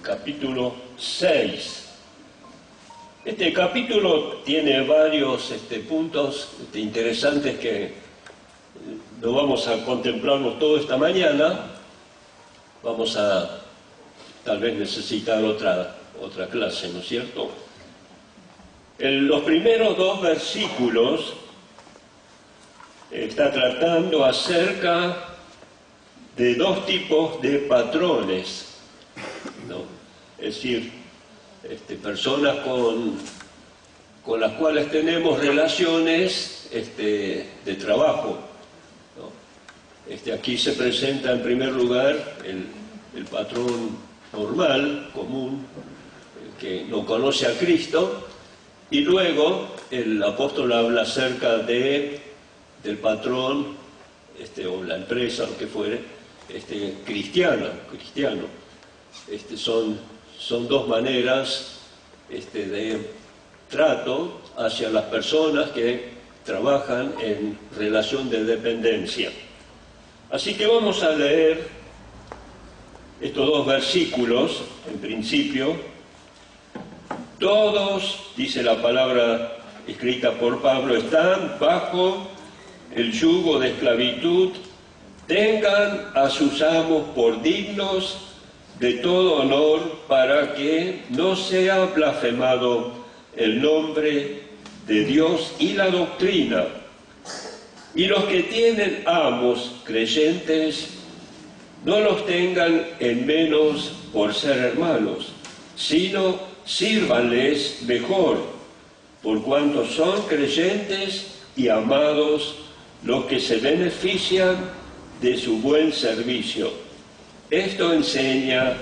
capítulo 6. Este capítulo tiene varios puntos interesantes que no vamos a contemplarnos todo esta mañana. Vamos a tal vez necesitar otra clase, ¿no es cierto? Los primeros dos versículos está tratando acerca de dos tipos de patrones, ¿no? Es decir, personas con las cuales tenemos relaciones de trabajo, ¿no? Aquí se presenta en primer lugar el patrón normal, común, que no conoce a Cristo, y luego el apóstol habla acerca del patrón o la empresa, lo que fuere, cristiano. Son dos maneras de trato hacia las personas que trabajan en relación de dependencia. Así que vamos a leer estos dos versículos, en principio. Todos, dice la palabra escrita por Pablo, están bajo el yugo de esclavitud, tengan a sus amos por dignos de todo honor, para que no sea blasfemado el nombre de Dios y la doctrina. Y los que tienen amos creyentes, no los tengan en menos por ser hermanos, sino sírvanles mejor, por cuanto son creyentes y amados los que se benefician de su buen servicio. Esto enseña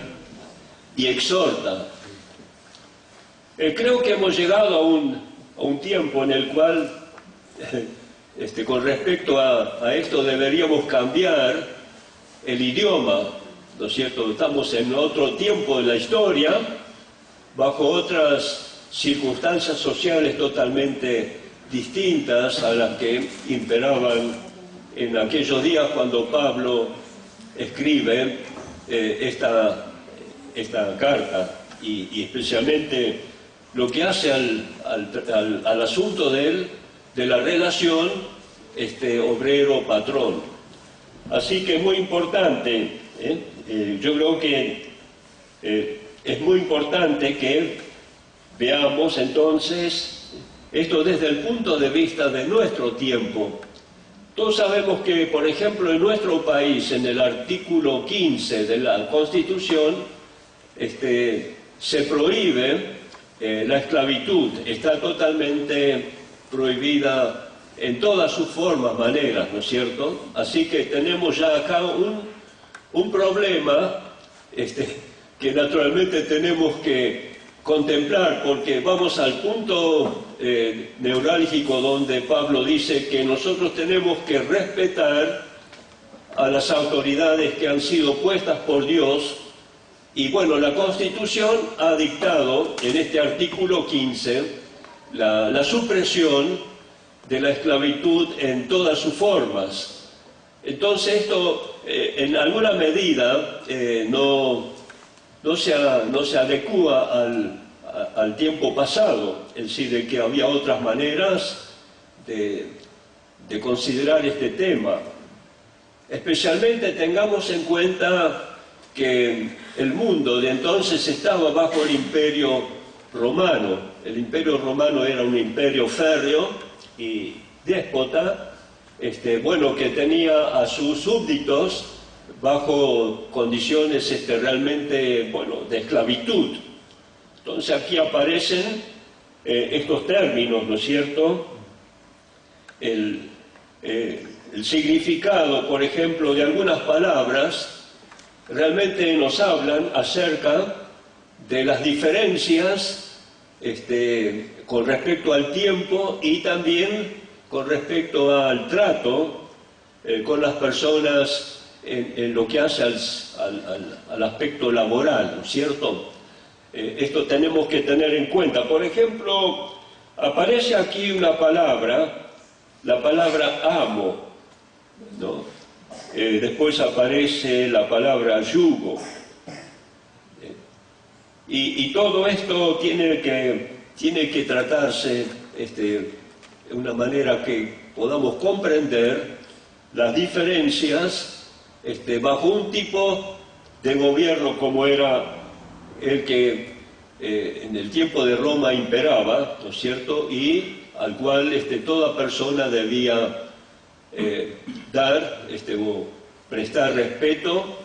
y exhorta. Creo que hemos llegado a un tiempo en el cual, con respecto a esto, deberíamos cambiar el idioma, ¿no es cierto? Estamos en otro tiempo de la historia, bajo otras circunstancias sociales totalmente distintas a las que imperaban en aquellos días cuando Pablo escribe esta carta, y especialmente lo que hace al asunto de la relación obrero-patrón. Así que es muy importante, yo creo que es muy importante que veamos entonces esto desde el punto de vista de nuestro tiempo. Todos sabemos que, por ejemplo, en nuestro país, en el artículo 15 de la Constitución, se prohíbe la esclavitud. Está totalmente prohibida en todas sus formas, maneras, ¿no es cierto? Así que tenemos ya acá un problema que naturalmente tenemos que contemplar, porque vamos al punto neurálgico donde Pablo dice que nosotros tenemos que respetar a las autoridades que han sido puestas por Dios. Y bueno, la Constitución ha dictado en este artículo 15 la supresión de la esclavitud en todas sus formas. Entonces esto en alguna medida no se adecúa al tiempo pasado, es decir, de que había otras maneras de considerar este tema. Especialmente tengamos en cuenta que el mundo de entonces estaba bajo el Imperio Romano. El Imperio Romano era un imperio férreo y déspota, que tenía a sus súbditos bajo condiciones realmente, de esclavitud. Entonces aquí aparecen estos términos, ¿no es cierto? El significado, por ejemplo, de algunas palabras realmente nos hablan acerca de las diferencias con respecto al tiempo y también con respecto al trato con las personas en lo que hace al aspecto laboral, ¿no es cierto? Esto tenemos que tener en cuenta. Por ejemplo, aparece aquí una palabra, la palabra amo, ¿no? Después aparece la palabra yugo. Y todo esto tiene que tratarse de una manera que podamos comprender las diferencias bajo un tipo de gobierno como era el que en el tiempo de Roma imperaba, ¿no es cierto?, y al cual toda persona debía dar o prestar respeto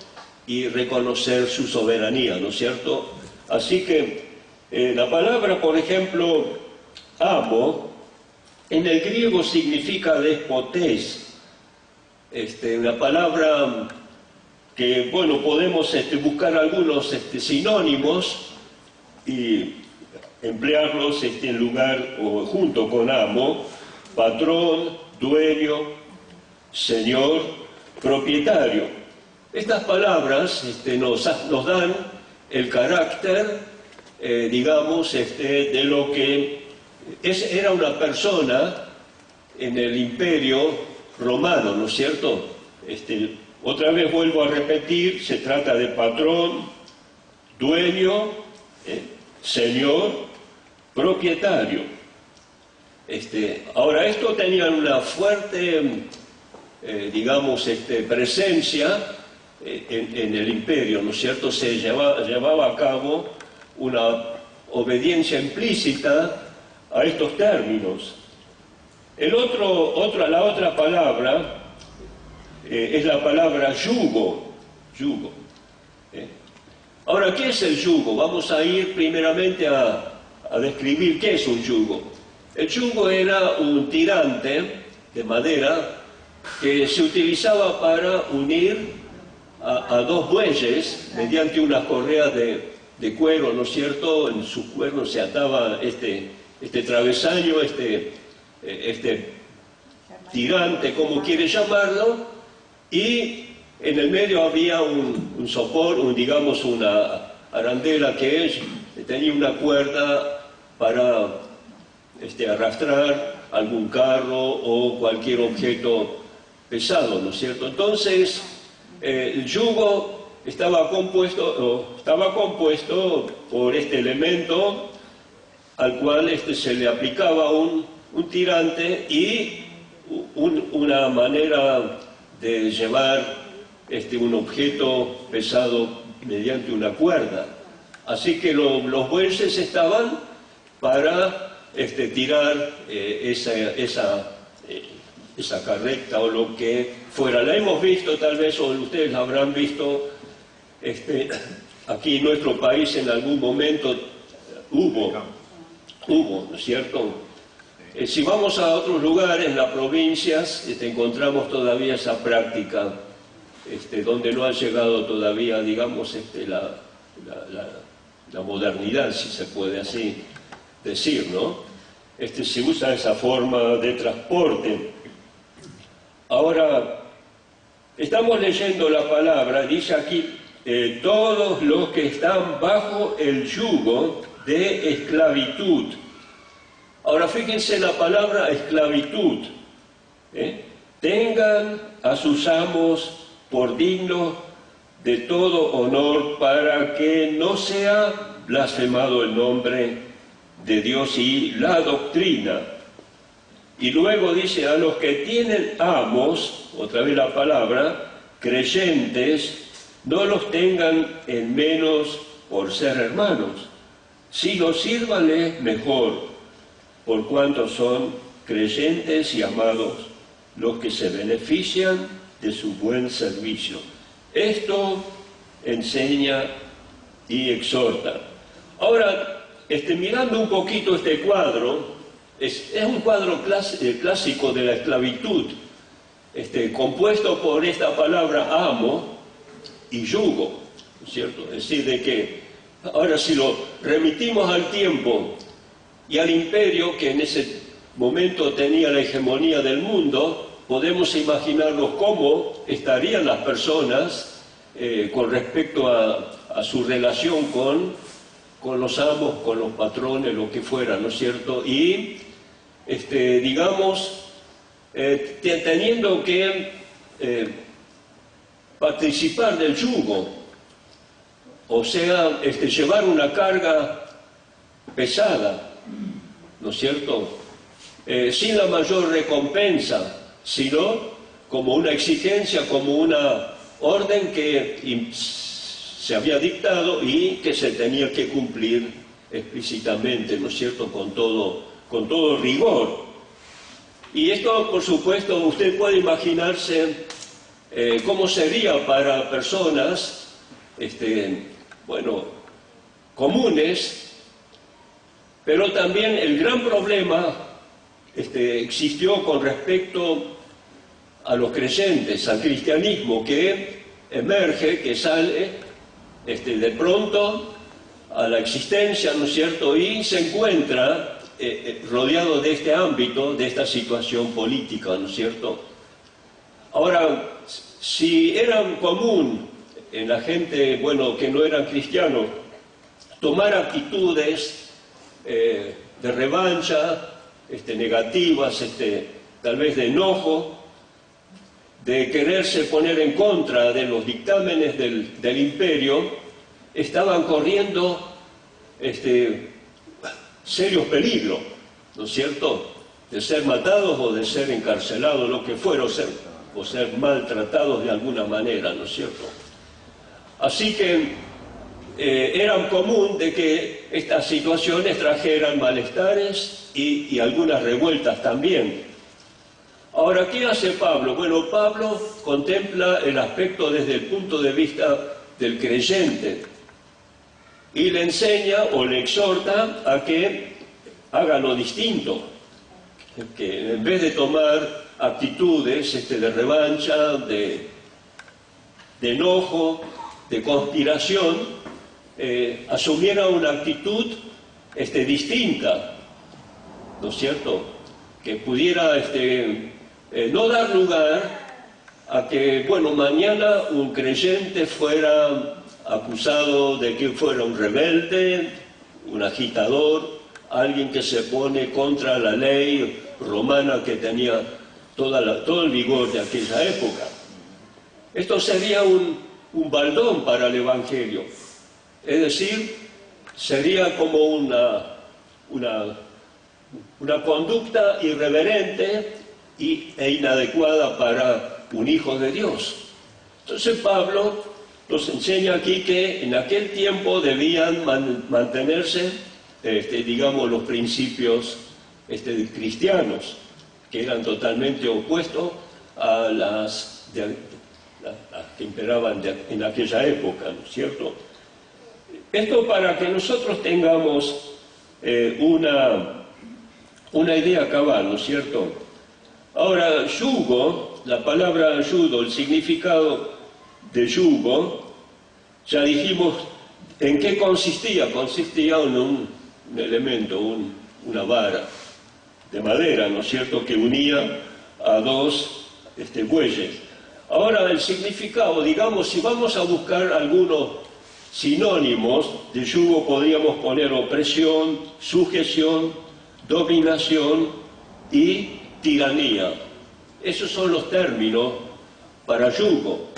y reconocer su soberanía, ¿no es cierto? Así que la palabra, por ejemplo, amo, en el griego significa despotés, una palabra que, bueno, podemos buscar algunos sinónimos y emplearlos en lugar o junto con amo: patrón, dueño, señor, propietario. Estas palabras nos dan el carácter, digamos, de lo que era una persona en el imperio romano, ¿no es cierto? Otra vez vuelvo a repetir, se trata de patrón, dueño, señor, propietario. Ahora, esto tenía una fuerte, digamos, presencia en el imperio, ¿no es cierto? Se llevaba a cabo una obediencia implícita a estos términos. La otra palabra es la palabra yugo. Ahora, ¿qué es el yugo? Vamos a ir primeramente a describir qué es un yugo. El yugo era un tirante de madera que se utilizaba para unir a dos bueyes mediante unas correas de cuero, ¿no es cierto? En sus cuernos se ataba este travesaño, este tirante, como quiere llamarlo, y en el medio había un sopor, digamos una arandela que tenía una cuerda para arrastrar algún carro o cualquier objeto pesado, ¿no es cierto? Entonces, el yugo estaba compuesto por este elemento al cual se le aplicaba un tirante y una manera de llevar un objeto pesado mediante una cuerda. Así que los bueyes estaban para tirar esa carreta o lo que fuera. La hemos visto tal vez, o ustedes la habrán visto, aquí en nuestro país en algún momento hubo, ¿no es cierto? Si vamos a otros lugares, en las provincias, encontramos todavía esa práctica, donde no ha llegado todavía, digamos, la modernidad, si se puede así decir, ¿no? Se usa esa forma de transporte. Ahora, estamos leyendo la palabra, dice aquí, todos los que están bajo el yugo de esclavitud. Ahora, fíjense la palabra esclavitud. Tengan a sus amos por dignos de todo honor, para que no sea blasfemado el nombre de Dios y la doctrina. Y luego dice, a los que tienen amos, otra vez la palabra, creyentes, no los tengan en menos por ser hermanos, sino sírvanles mejor, por cuanto son creyentes y amados los que se benefician de su buen servicio. Esto enseña y exhorta. Ahora, mirando un poquito este cuadro, es un cuadro clásico de la esclavitud, compuesto por esta palabra amo y yugo, ¿no es cierto? Es decir, de que, ahora si lo remitimos al tiempo y al imperio que en ese momento tenía la hegemonía del mundo, podemos imaginarnos cómo estarían las personas con respecto a su relación con los amos, con los patrones, lo que fuera, ¿no es cierto? Y, digamos, teniendo que participar del yugo. o sea, llevar una carga pesada, ¿no es cierto? Sin la mayor recompensa, sino como una exigencia, como una orden que se había dictado y que se tenía que cumplir explícitamente, ¿no es cierto?, con todo rigor. Y esto, por supuesto, usted puede imaginarse cómo sería para personas, bueno, comunes, pero también el gran problema existió con respecto a los creyentes, al cristianismo, que emerge, que sale de pronto a la existencia, ¿no es cierto?, y se encuentra rodeado de este ámbito, de esta situación política, ¿no es cierto? Ahora, si era común en la gente, bueno, que no eran cristianos, tomar actitudes de revancha, negativas, tal vez de enojo, de quererse poner en contra de los dictámenes del imperio, estaban corriendo serios peligros, ¿no es cierto?, de ser matados o de ser encarcelados, lo que fuera, o ser maltratados de alguna manera, ¿no es cierto? Así que era común de que estas situaciones trajeran malestares y algunas revueltas también. Ahora, ¿qué hace Pablo? Bueno, Pablo contempla el aspecto desde el punto de vista del creyente y le enseña o le exhorta a que haga lo distinto, que en vez de tomar actitudes de revancha, de enojo, de conspiración, asumiera una actitud distinta, ¿no es cierto?, que pudiera no dar lugar a que, bueno, mañana un creyente fuera acusado de que fuera un rebelde, un agitador, alguien que se pone contra la ley romana que tenía todo el vigor de aquella época. Esto sería un baldón para el Evangelio, es decir, sería como una conducta irreverente e inadecuada para un hijo de Dios. Entonces Pablo nos enseña aquí que en aquel tiempo debían mantenerse, digamos, los principios cristianos, que eran totalmente opuestos a las que imperaban en aquella época, ¿no es cierto? Esto para que nosotros tengamos una idea cabal, ¿no es cierto? Ahora, yugo, la palabra yugo, el significado de yugo, ya dijimos en qué consistía. Consistía en un elemento, una vara de madera, ¿no es cierto?, que unía a dos bueyes. Ahora, el significado, digamos, si vamos a buscar algunos sinónimos de yugo, podríamos poner opresión, sujeción, dominación y tiranía. Esos son los términos para yugo.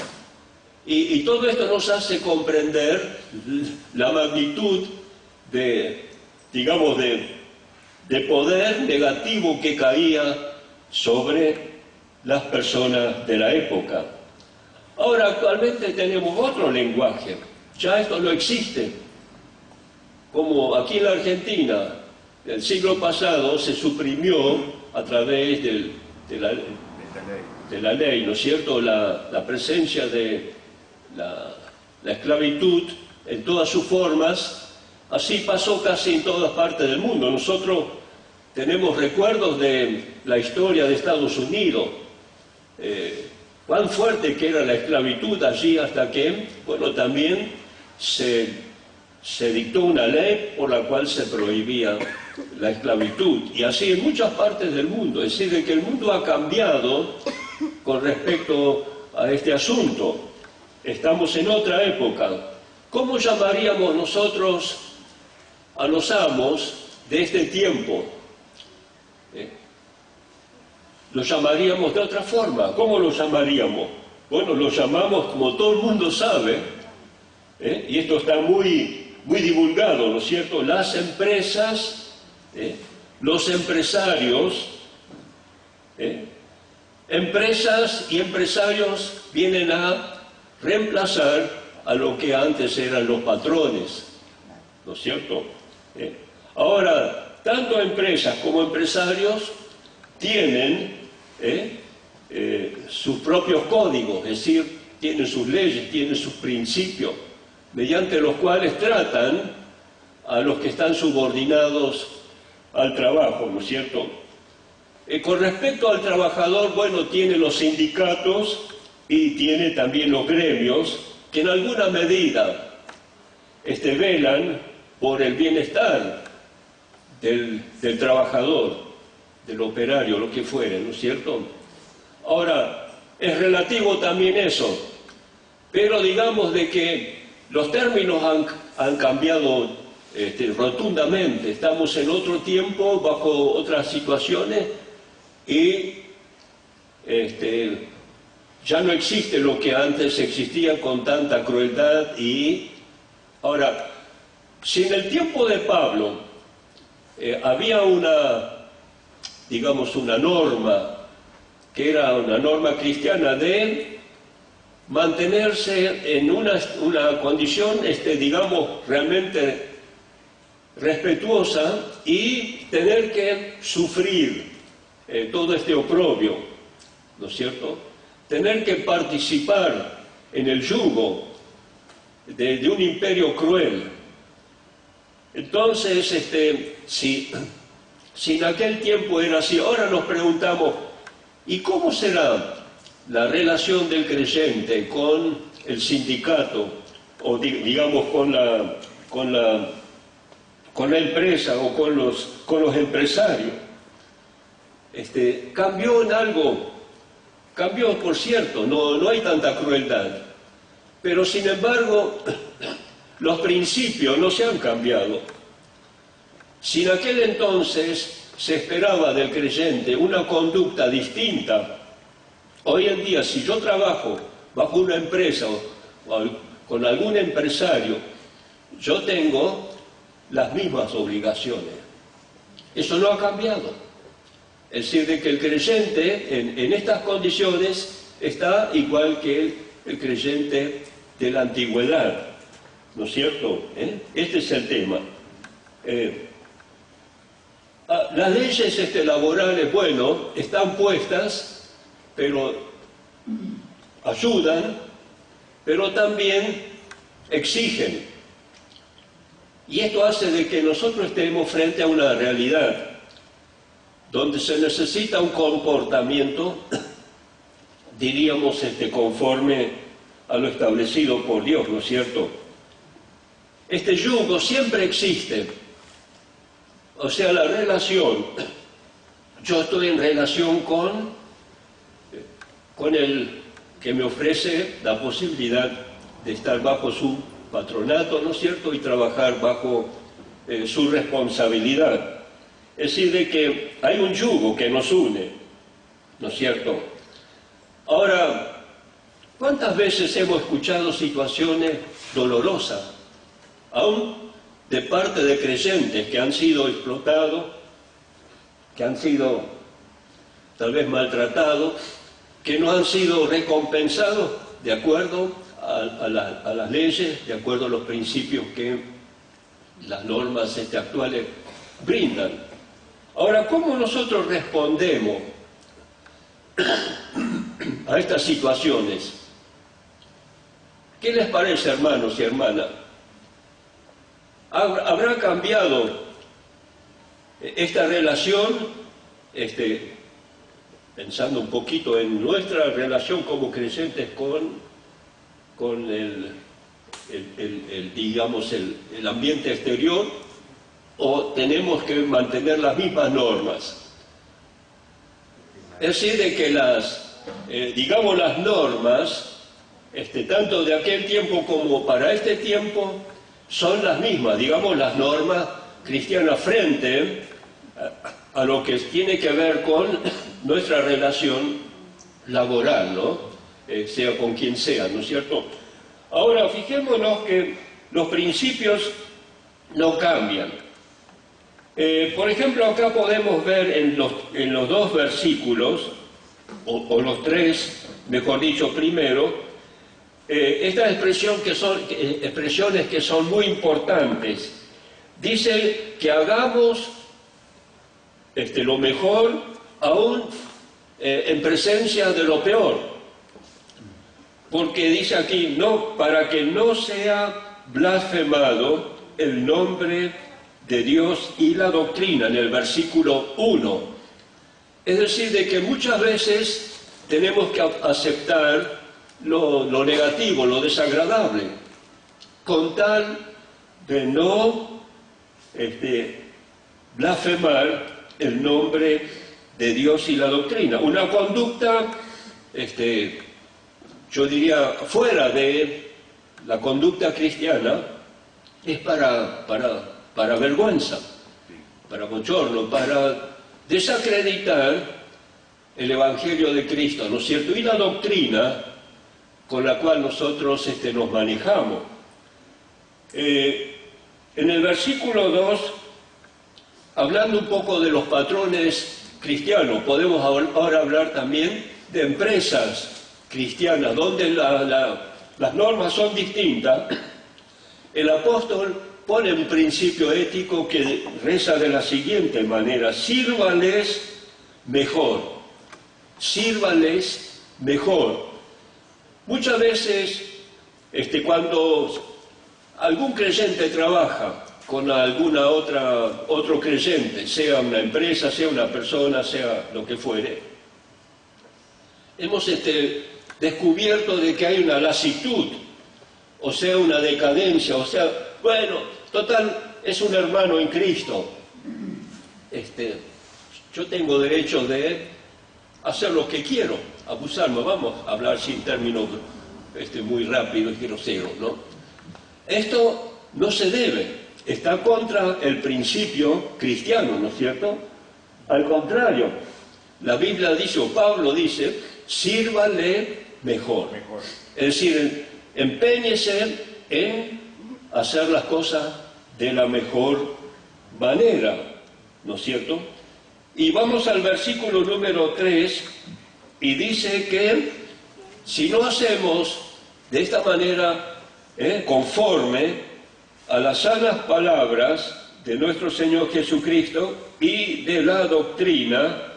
Y todo esto nos hace comprender la magnitud digamos, de poder negativo que caía sobre las personas de la época. Ahora, actualmente tenemos otro lenguaje. Ya esto no existe. Como aquí en la Argentina, el siglo pasado se suprimió a través de la ley, ¿no es cierto?, la presencia de la esclavitud en todas sus formas. Así pasó casi en todas partes del mundo. Nosotros tenemos recuerdos de la historia de Estados Unidos, cuán fuerte que era la esclavitud allí, hasta que, bueno, también se dictó una ley por la cual se prohibía la esclavitud, y así en muchas partes del mundo. Es decir, de que el mundo ha cambiado con respecto a este asunto. Estamos en otra época. ¿Cómo llamaríamos nosotros a los amos de este tiempo? Lo llamaríamos de otra forma. ¿Cómo lo llamaríamos? Bueno, lo llamamos, como todo el mundo sabe, y esto está muy divulgado, ¿no es cierto? Las empresas, los empresarios, empresas y empresarios vienen a reemplazar a lo que antes eran los patrones, ¿no es cierto? Ahora, tanto empresas como empresarios tienen sus propios códigos, es decir, tienen sus leyes, tienen sus principios, mediante los cuales tratan a los que están subordinados al trabajo, ¿no es cierto? Con respecto al trabajador, bueno, tiene los sindicatos y tiene también los gremios, que en alguna medida velan por el bienestar del trabajador, del operario, lo que fuere, ¿no es cierto? Ahora, es relativo también eso, pero digamos de que los términos han cambiado rotundamente. Estamos en otro tiempo, bajo otras situaciones, y ya no existe lo que antes existía con tanta crueldad. Y ahora, si en el tiempo de Pablo había digamos, una norma, que era una norma cristiana de mantenerse en una condición, digamos, realmente respetuosa y tener que sufrir todo este oprobio, ¿no es cierto? Tener que participar en el yugo de un imperio cruel. Entonces, si en aquel tiempo era así, ahora nos preguntamos, ¿y cómo será la relación del creyente con el sindicato, o digamos con la empresa o con los empresarios? Cambió en algo, cambió, por cierto, no hay tanta crueldad, pero sin embargo los principios no se han cambiado. Si en aquel entonces se esperaba del creyente una conducta distinta, hoy en día, si yo trabajo bajo una empresa o con algún empresario, yo tengo las mismas obligaciones. Eso no ha cambiado. Es decir, de que el creyente en estas condiciones está igual que el creyente de la antigüedad, ¿no es cierto? Este es el tema. Las leyes laborales, bueno, están puestas, pero ayudan, pero también exigen. Y esto hace de que nosotros estemos frente a una realidad donde se necesita un comportamiento, diríamos, conforme a lo establecido por Dios, ¿no es cierto? Este yugo siempre existe. O sea, la relación, yo estoy en relación con el que me ofrece la posibilidad de estar bajo su patronato, ¿no es cierto?, y trabajar bajo su responsabilidad. Es decir, de que hay un yugo que nos une, ¿no es cierto? Ahora, ¿cuántas veces hemos escuchado situaciones dolorosas, aún de parte de creyentes que han sido explotados, que han sido tal vez maltratados, que no han sido recompensados de acuerdo a las leyes, de acuerdo a los principios que las normas actuales brindan? Ahora, ¿cómo nosotros respondemos a estas situaciones? ¿Qué les parece, hermanos y hermanas? ¿Habrá cambiado esta relación, pensando un poquito en nuestra relación como creyentes con digamos, el ambiente exterior, o tenemos que mantener las mismas normas? Es decir, de que digamos, las normas, tanto de aquel tiempo como para este tiempo, son las mismas, digamos, las normas cristianas frente a lo que tiene que ver con nuestra relación laboral, ¿no? Sea con quien sea, ¿no es cierto? Ahora, fijémonos que los principios no cambian. Por ejemplo, acá podemos ver en los dos versículos, o los tres, mejor dicho, primero, estas expresiones que son muy importantes. Dice que hagamos lo mejor aún en presencia de lo peor. Porque dice aquí, no, para que no sea blasfemado el nombre de Dios y la doctrina, en el versículo 1. Es decir, de que muchas veces tenemos que aceptar lo negativo, lo desagradable, con tal de no blasfemar el nombre de Dios y la doctrina. Una conducta, yo diría, fuera de la conducta cristiana, es para vergüenza, para bochorno, para desacreditar el Evangelio de Cristo, ¿no es cierto? Y la doctrina con la cual nosotros nos manejamos. En el versículo 2, hablando un poco de los patrones cristianos, podemos ahora hablar también de empresas cristianas, donde las normas son distintas. El apóstol pone un principio ético que reza de la siguiente manera: sírvales mejor, sírvales mejor. Muchas veces, cuando algún creyente trabaja con otro creyente, sea una empresa, sea una persona, sea lo que fuere, hemos descubierto de que hay una lasitud, o sea, una decadencia, o sea, bueno, total, es un hermano en Cristo. Yo tengo derecho de hacer lo que quiero, abusarme, vamos a hablar sin términos muy rápidos y groseros, ¿no? Esto no se debe, está contra el principio cristiano, ¿no es cierto? Al contrario, la Biblia dice, o Pablo dice, sírvale mejor. Es decir, empeñese en hacer las cosas de la mejor manera, ¿no es cierto? Y vamos al versículo número 3, y dice que si no hacemos de esta manera, conforme a las sanas palabras de nuestro Señor Jesucristo y de la doctrina,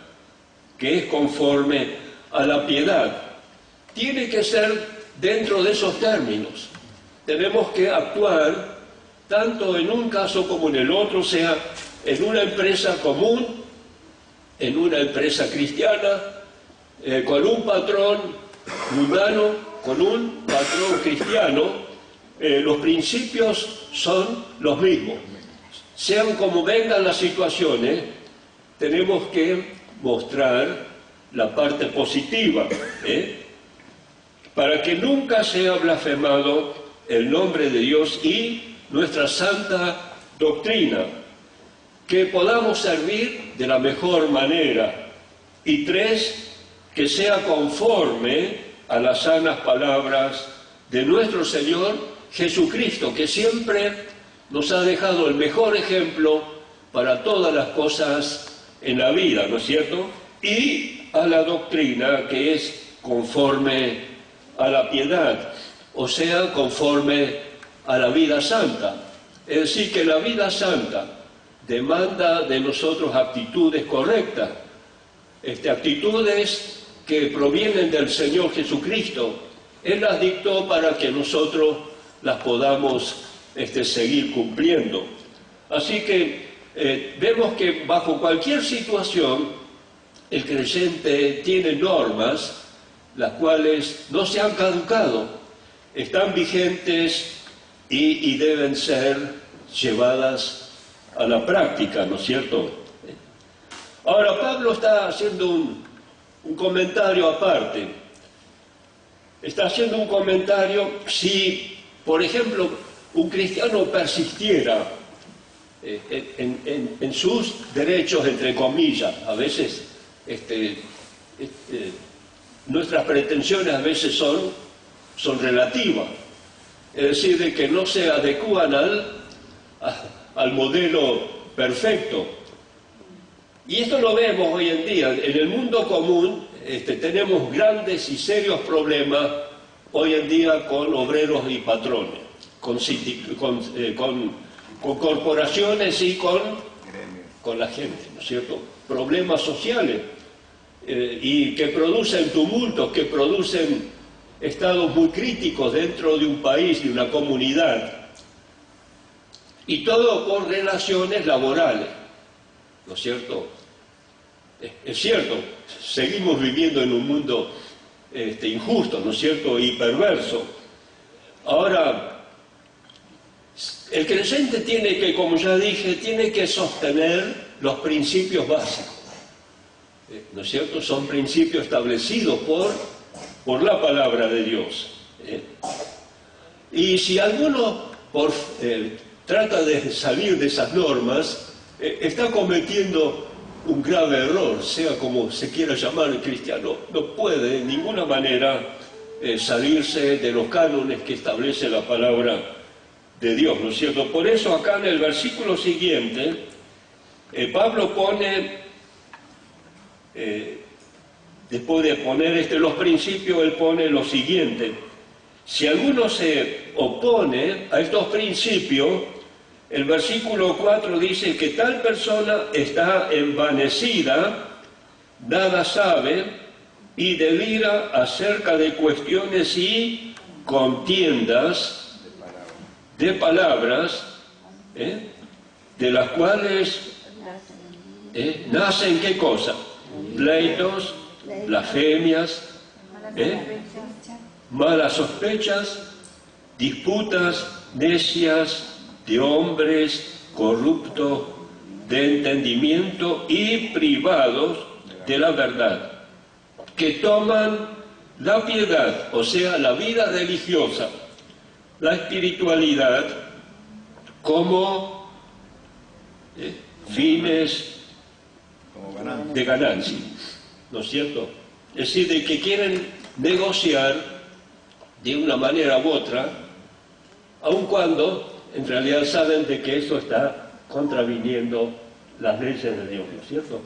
que es conforme a la piedad, tiene que ser dentro de esos términos. Tenemos que actuar tanto en un caso como en el otro, sea en una empresa común, en una empresa cristiana, con un patrón mundano, con un patrón cristiano. Los principios son los mismos. Sean como vengan las situaciones, tenemos que mostrar la parte positiva, para que nunca sea blasfemado el nombre de Dios y nuestra santa doctrina, que podamos servir de la mejor manera. Y 3, que sea conforme a las sanas palabras de nuestro Señor Jesucristo, que siempre nos ha dejado el mejor ejemplo para todas las cosas en la vida, ¿no es cierto? Y a la doctrina, que es conforme a la piedad, o sea, conforme a la vida santa. Es decir, que la vida santa demanda de nosotros actitudes correctas, actitudes que provienen del Señor Jesucristo. Él las dictó para que nosotros las podamos seguir cumpliendo. Así que vemos que bajo cualquier situación el creyente tiene normas las cuales no se han caducado, están vigentes y deben ser llevadas a la práctica, ¿no es cierto? Ahora, Pablo está haciendo un comentario aparte. Está haciendo un comentario si, por ejemplo, un cristiano persistiera en sus derechos, entre comillas. A veces nuestras pretensiones a veces son relativas. es decir, de que no se adecúan al modelo perfecto. Y esto lo vemos hoy en día. En el mundo común tenemos grandes y serios problemas hoy en día con obreros y patrones, con corporaciones y con la gente, ¿no es cierto? Problemas sociales y que producen tumultos, que producen estados muy críticos dentro de un país, de una comunidad, y todo por relaciones laborales, ¿no es cierto? Es cierto, seguimos viviendo en un mundo injusto, ¿no es cierto?, y perverso. Ahora, el creyente tiene que, como ya dije, tiene que sostener los principios básicos, ¿no es cierto? Son principios establecidos por la palabra de Dios. Y si alguno trata de salir de esas normas, está cometiendo un grave error, sea como se quiera llamar el cristiano. No puede de ninguna manera salirse de los cánones que establece la palabra de Dios, ¿no es cierto? Por eso acá en el versículo siguiente, Pablo pone, después de poner los principios, él pone lo siguiente: si alguno se opone a estos principios, el versículo 4 dice que tal persona está envanecida, nada sabe y delira acerca de cuestiones y contiendas de palabras, de las cuales nacen ¿qué cosa? Pleitos, blasfemias, malas sospechas, disputas necias de hombres corruptos de entendimiento y privados de la verdad, que toman la piedad, o sea, la vida religiosa, la espiritualidad, como fines de ganancia, ¿no es cierto? Es decir, de que quieren negociar de una manera u otra, aun cuando en realidad saben de que eso está contraviniendo las leyes de Dios, ¿no es cierto?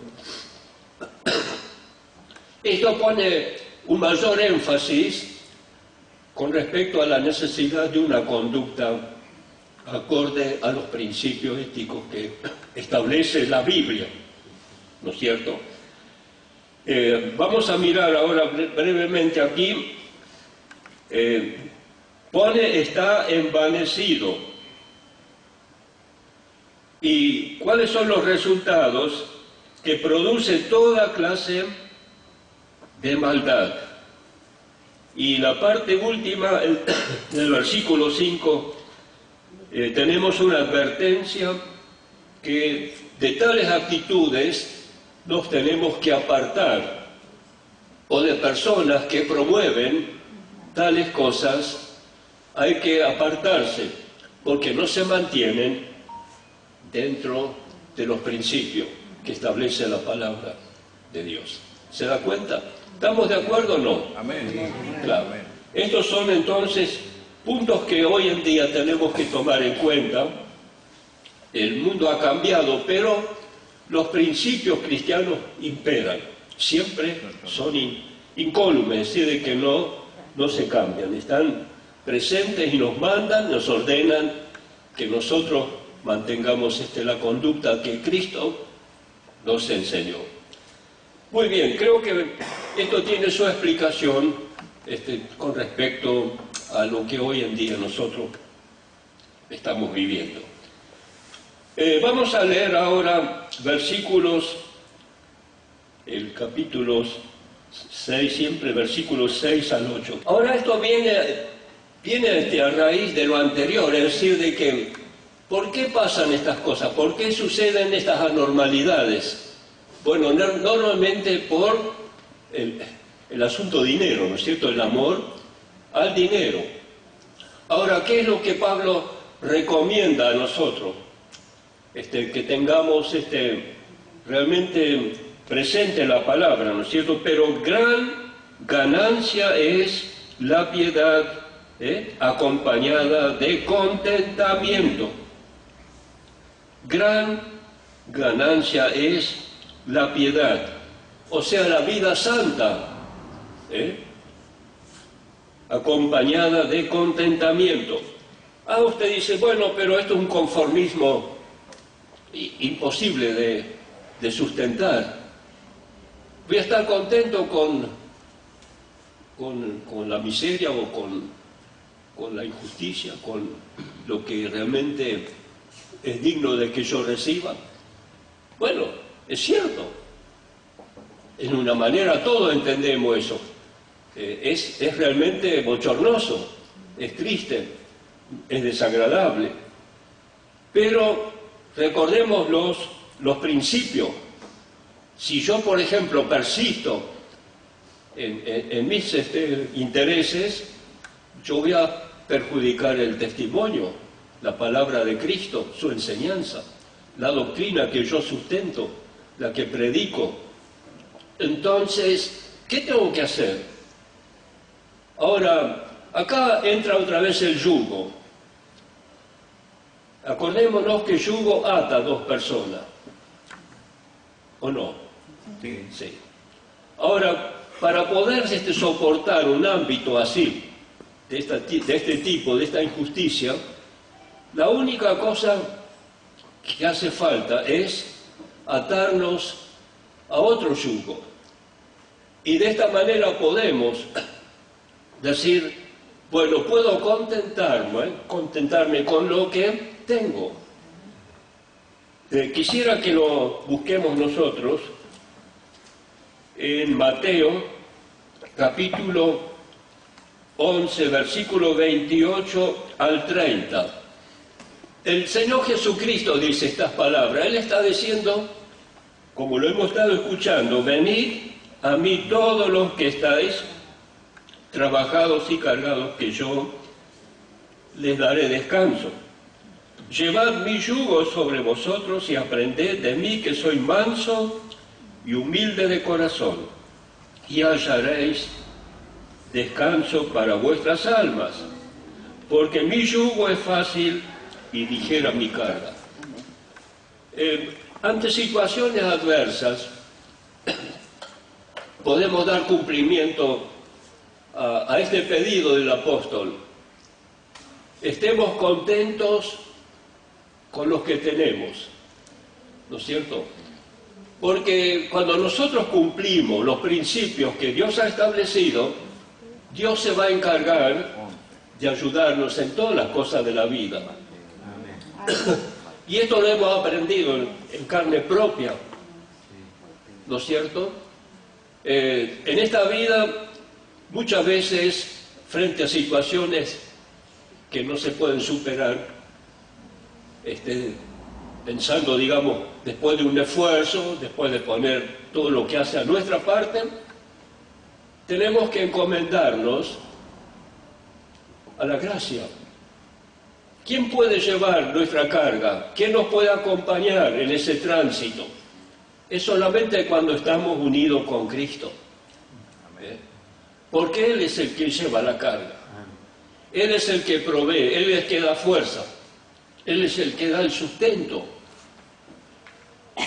Esto pone un mayor énfasis con respecto a la necesidad de una conducta acorde a los principios éticos que establece la Biblia, ¿no es cierto? Vamos a mirar ahora brevemente aquí. Está envanecido. ¿Y cuáles son los resultados? Que produce toda clase de maldad. Y la parte última, en el versículo 5, tenemos una advertencia que de tales actitudes nos tenemos que apartar, o de personas que promueven tales cosas hay que apartarse, porque no se mantienen dentro de los principios que establece la palabra de Dios. ¿Se da cuenta? ¿Estamos de acuerdo o no? Amén. Claro. Estos son entonces puntos que hoy en día tenemos que tomar en cuenta. El mundo ha cambiado, pero los principios cristianos imperan. Siempre son incólumes, es decir, de que no se cambian. Están presentes y nos mandan, nos ordenan que nosotros mantengamos la conducta que Cristo nos enseñó. Muy bien, creo que esto tiene su explicación con respecto a lo que hoy en día nosotros estamos viviendo. Vamos a leer ahora versículos, el capítulo 6, siempre versículos 6 al 8. Ahora esto viene a raíz de lo anterior, es decir, de que ¿por qué pasan estas cosas? ¿Por qué suceden estas anormalidades? Bueno, normalmente por el asunto dinero, ¿no es cierto? El amor al dinero. Ahora, ¿qué es lo que Pablo recomienda a nosotros? Que tengamos realmente presente la palabra, ¿no es cierto? Pero gran ganancia es la piedad acompañada de contentamiento. Gran ganancia es la piedad, o sea, la vida santa, acompañada de contentamiento. Usted dice, bueno, pero esto es un conformismo imposible de sustentar. Voy a estar contento con la miseria o con la injusticia, con lo que realmente es digno de que yo reciba. Bueno, es cierto. En una manera todos entendemos eso. Es realmente bochornoso, es triste, es desagradable. Pero recordemos los principios. Si yo, por ejemplo, persisto en mis intereses, yo voy a perjudicar el testimonio, la palabra de Cristo, su enseñanza, la doctrina que yo sustento, la que predico. Entonces, ¿qué tengo que hacer? Ahora, acá entra otra vez el yugo. Acordémonos que yugo ata a dos personas, ¿o no? Sí. Ahora, para poder soportar un ámbito así, de este tipo, de esta injusticia, la única cosa que hace falta es atarnos a otro yugo. Y de esta manera podemos decir, bueno, puedo contentarme con lo que tengo. Quisiera que lo busquemos nosotros en Mateo, capítulo 11, versículo 28 al 30. El Señor Jesucristo dice estas palabras. Él está diciendo, como lo hemos estado escuchando, venid a mí todos los que estáis trabajados y cargados, que yo les daré descanso. Llevad mi yugo sobre vosotros y aprended de mí, que soy manso y humilde de corazón, y hallaréis descanso para vuestras almas, porque mi yugo es fácil y ligera mi carga. Ante situaciones adversas, podemos dar cumplimiento a este pedido del apóstol. Estemos contentos con los que tenemos, ¿no es cierto? Porque cuando nosotros cumplimos los principios que Dios ha establecido, Dios se va a encargar de ayudarnos en todas las cosas de la vida. Y esto lo hemos aprendido en carne propia, ¿no es cierto? En esta vida, muchas veces, frente a situaciones que no se pueden superar, pensando, digamos, después de un esfuerzo, después de poner todo lo que hace a nuestra parte, tenemos que encomendarnos a la gracia. ¿Quién puede llevar nuestra carga? ¿Quién nos puede acompañar en ese tránsito? Es solamente cuando estamos unidos con Cristo. Porque Él es el que lleva la carga. Él es el que provee, Él es el que da fuerza. Él es el que da el sustento.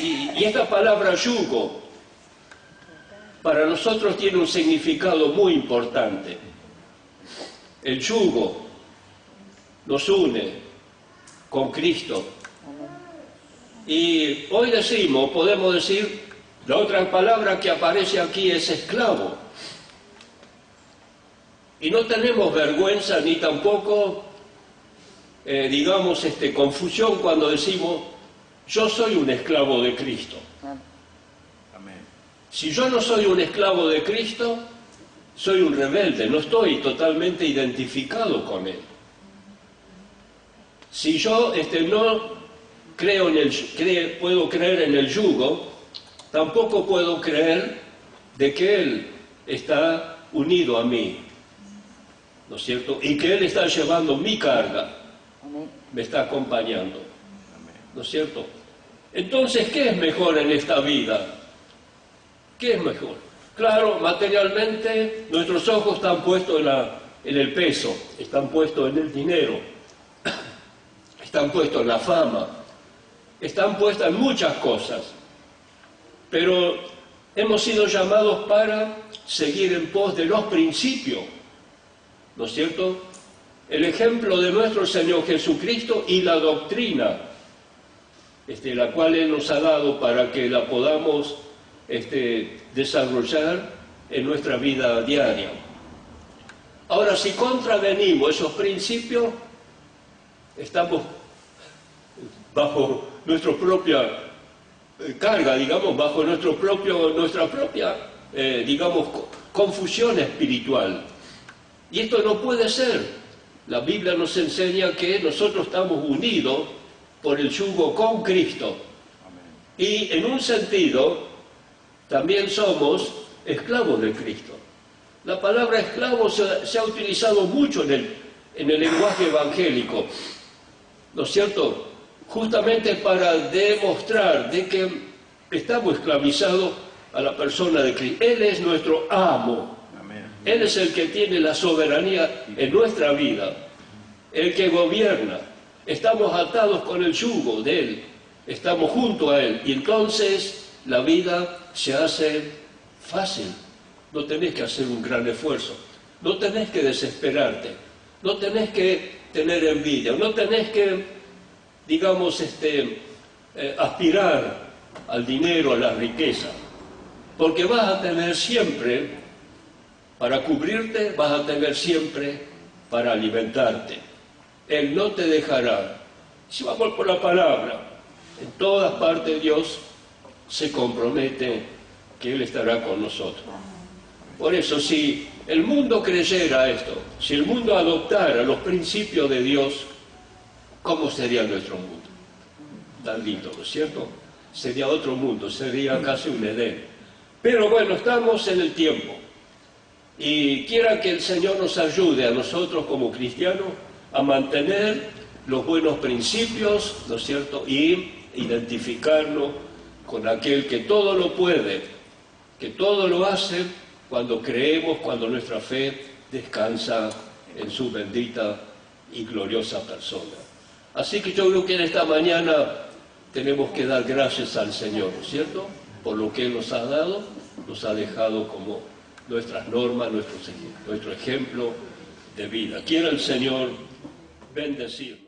Y esta palabra yugo para nosotros tiene un significado muy importante. El yugo nos une con Cristo. Y hoy podemos decir, la otra palabra que aparece aquí es esclavo. Y no tenemos vergüenza ni tampoco, confusión cuando decimos, yo soy un esclavo de Cristo. Amén. Si yo no soy un esclavo de Cristo, soy un rebelde, no estoy totalmente identificado con Él. Si yo no puedo creer en el yugo, tampoco puedo creer de que Él está unido a mí, ¿no es cierto? Y que Él está llevando mi carga, me está acompañando, ¿no es cierto? Entonces, ¿qué es mejor en esta vida? ¿Qué es mejor? Claro, materialmente nuestros ojos están puestos en el peso, están puestos en el dinero, están puestos en la fama, están puestas en muchas cosas. Pero hemos sido llamados para seguir en pos de los principios, ¿no es cierto? El ejemplo de nuestro Señor Jesucristo y la doctrina, la cual Él nos ha dado para que la podamos desarrollar en nuestra vida diaria. Ahora, si contravenimos esos principios, estamos bajo nuestra propia carga, digamos, bajo nuestra propia, digamos, confusión espiritual. Y esto no puede ser. La Biblia nos enseña que nosotros estamos unidos por el yugo con Cristo. Y en un sentido, también somos esclavos de Cristo. La palabra esclavo se ha utilizado mucho en el lenguaje evangélico, ¿no es cierto? Justamente para demostrar de que estamos esclavizados a la persona de Cristo. Él es nuestro amo. Amén. Él es el que tiene la soberanía en nuestra vida, el que gobierna. Estamos atados con el yugo de Él, estamos junto a Él, y entonces la vida se hace fácil. No tenés que hacer un gran esfuerzo, no tenés que desesperarte, no tenés que tener envidia, no tenés que, digamos, aspirar al dinero, a la riqueza, porque vas a tener siempre para cubrirte, vas a tener siempre para alimentarte. Él no te dejará. Si vamos por la palabra, en todas partes Dios se compromete que Él estará con nosotros. Por eso, si el mundo creyera esto, si el mundo adoptara los principios de Dios, ¿cómo sería nuestro mundo? Tan lindo, ¿no es cierto? Sería otro mundo, sería casi un Edén. Pero bueno, estamos en el tiempo. Y quiera que el Señor nos ayude a nosotros como cristianos a mantener los buenos principios, ¿no es cierto? Y identificarnos con aquel que todo lo puede, que todo lo hace cuando creemos, cuando nuestra fe descansa en su bendita y gloriosa persona. Así que yo creo que en esta mañana tenemos que dar gracias al Señor, ¿no es cierto? Por lo que Él nos ha dado, nos ha dejado como nuestras normas, nuestro ejemplo de vida. Quiera el Señor bendecir.